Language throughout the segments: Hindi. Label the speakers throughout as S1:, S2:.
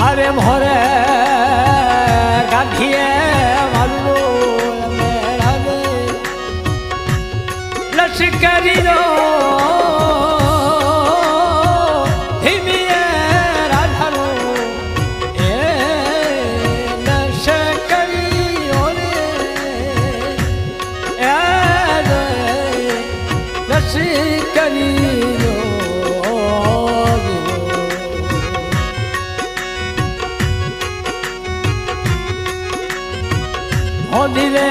S1: अरे मोरे गाठिए वालू मेरा दे लश्करी रो हिमिए राधारो ए लश्करी ओरे ए लश्करी धीरे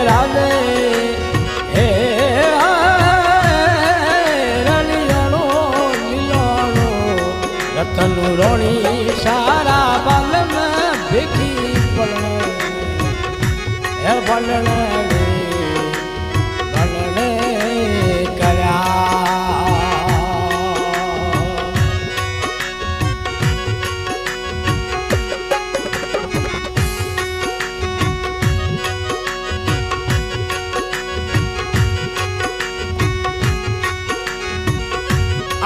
S1: राधे हे रलियानो लीलानो रतन रोणी सारा बाल में बेखी पलने हे बलने करया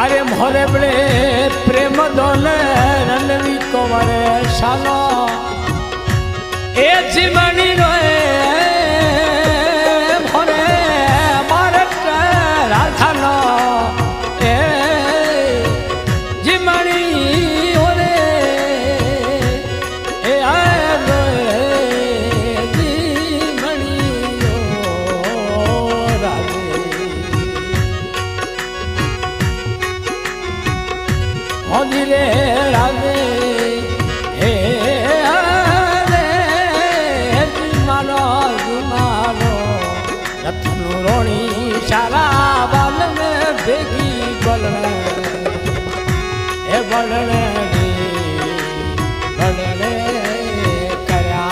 S1: अरे मोरे बड़े प्रेम दोले रणवी कोमरे शालो ए जीवनी रोए मोरे भारत राधानो ए जीवनी ओरे ए आए रोए जीवनी ओ राधे धीरे राधे हे मारो रतन रोणी सारा बाल में बेगी बलने हे बलने करया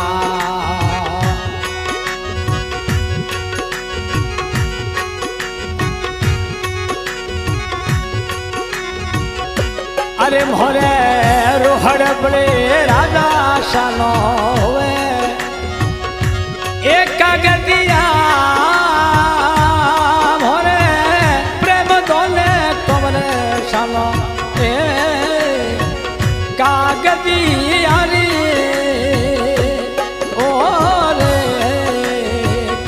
S1: अरे मोरे रोहड़ बड़े राजा शानो हुए एक कागदिया मोरे प्रेम दोले कोमरे शानो ए कागदिया रे ओरे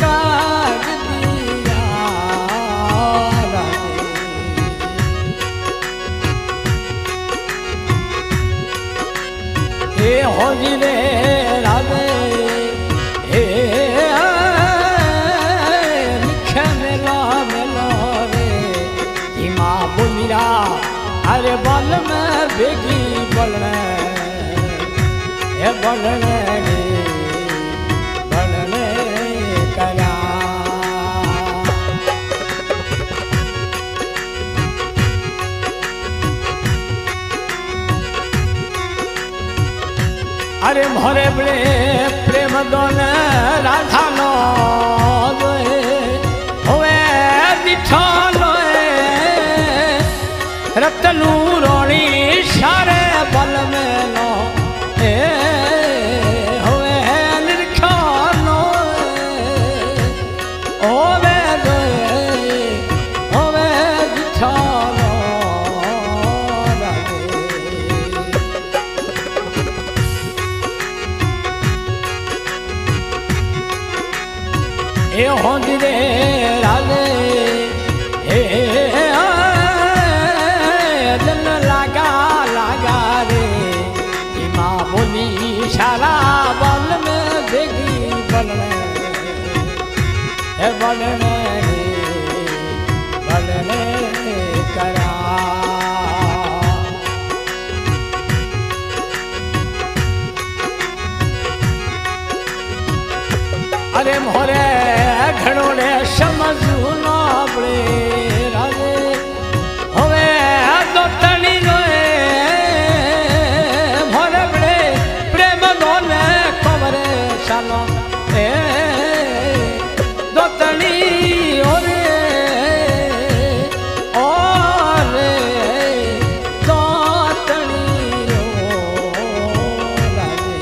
S1: कागदिया हे होली रे राधे हे लिखे मेला मेला रे हिमा बोलिया अरे बल में बेगी बलने हे बलने करा अरे मोरे बड़े प्रेम दोने राधा नो होवे दिठो लोए रतनू रोणी सारे बल में नो ए होवे निरखो नो होवे होवे दिठो ए होंदी रे राधे हे दिल लागा लागा रे हिमा बोली सारा बल में बेगी बलने हे बलने करा अरे मोरे घणोड़े समझू ना पड़े राधे होवे तो तनी रोए मोरे बड़े प्रेम दोने कोमरे शालो ए दो तनी ओरे दो तनी रो राधे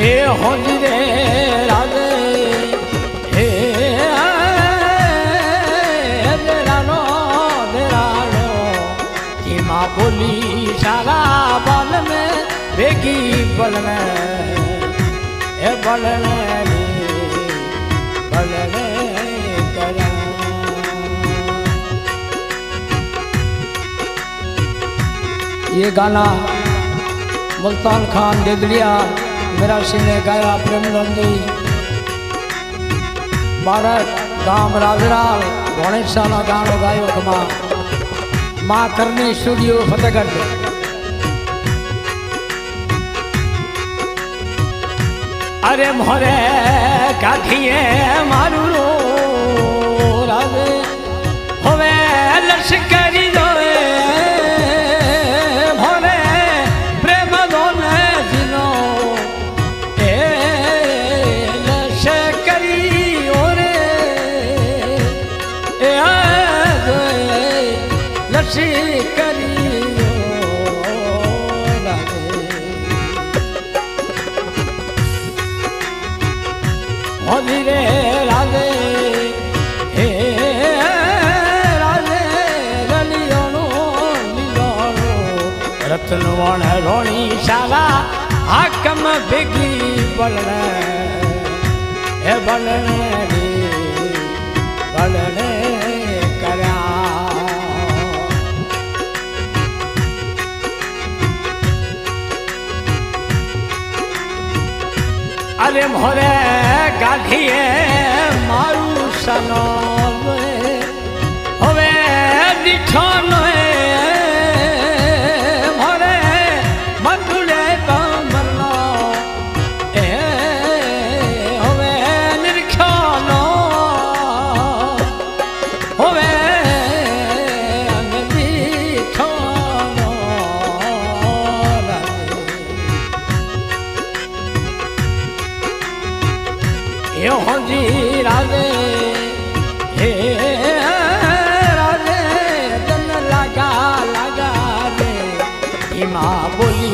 S1: ए होली रे राधे हे बोली सारा बल में बेगी बल में ए बल में करा। ये गाना मुल्तान खान देदड़िया मेरा सिंह ने गाया, प्रेमनंदी भारत गांव राजराल गणेश ना गानो गायो खमा माँ करनी स्टूडियो फतेहगढ़। अरे मोरे काठिए मारू रो राजे होवे लश्करी जोए मोरे प्रेम दोने जिनो ए लश्करी ओरे ए लश्करी धीरे राधे हे राधे रलियोनो लीलोनो रतन वण रोणी शाला हाकम बेगी बलने हे बलने बलने करा। अरे मोरे गाठिए मारू सनो होवे दिठो नोए मोरे मधुले कमरनो ए होवे निरख्यो नो होवे दिठो नो यो जी राधे हे राधे तन लगा लगा रे माँ बोली